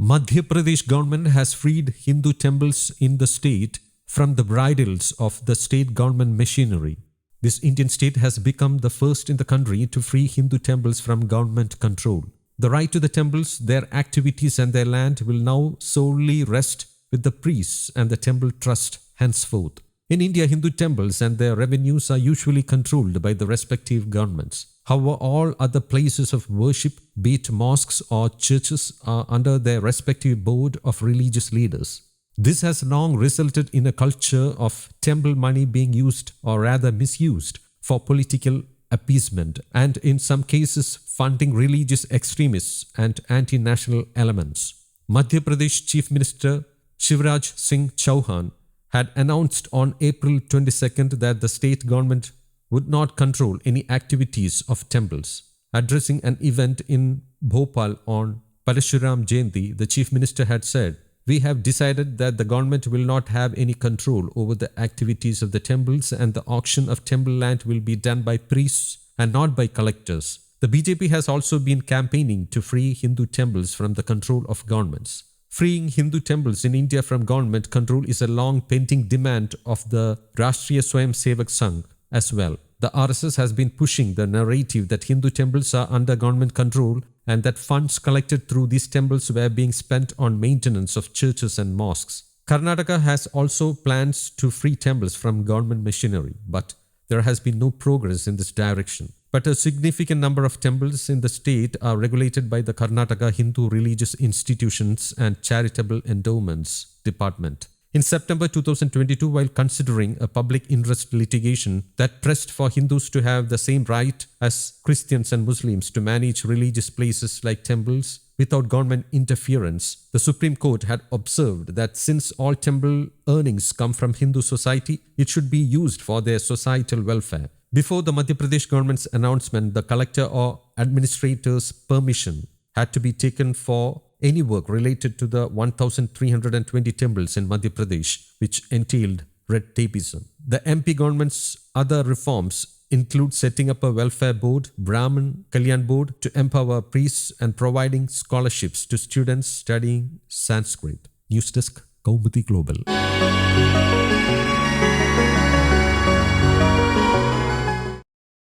Madhya Pradesh government has freed Hindu temples in the state from the bridles of the state government machinery. This Indian state has become the first in the country to free Hindu temples from government control. The right to the temples, their activities and their land will now solely rest with the priests and the temple trust henceforth. In India, Hindu temples and their revenues are usually controlled by the respective governments. However, all other places of worship, be it mosques or churches, are under their respective board of religious leaders. This has long resulted in a culture of temple money being used, or rather misused, for political appeasement and in some cases funding religious extremists and anti-national elements. Madhya Pradesh Chief Minister Shivraj Singh Chouhan had announced on April 22nd that the state government would not control any activities of temples. Addressing an event in Bhopal on Parashuram Jayanti, the Chief Minister had said, "We have decided that the government will not have any control over the activities of the temples and the auction of temple land will be done by priests and not by collectors." The BJP has also been campaigning to free Hindu temples from the control of governments. Freeing Hindu temples in India from government control is a long pending demand of the Rashtriya Swayam Sevak Sangh as well. The RSS has been pushing the narrative that Hindu temples are under government control and that funds collected through these temples were being spent on maintenance of churches and mosques. Karnataka has also plans to free temples from government machinery, but there has been no progress in this direction. But a significant number of temples in the state are regulated by the Karnataka Hindu Religious Institutions and Charitable Endowments Department. In September 2022, while considering a public interest litigation that pressed for Hindus to have the same right as Christians and Muslims to manage religious places like temples without government interference, the Supreme Court had observed that since all temple earnings come from Hindu society, it should be used for their societal welfare. Before the Madhya Pradesh government's announcement, the collector or administrator's permission had to be taken for any work related to the 1,320 temples in Madhya Pradesh, which entailed red tapeism. The MP government's other reforms include setting up a welfare board, Brahmin Kalyan board, to empower priests and providing scholarships to students studying Sanskrit. News Desk, Kaumudy Global.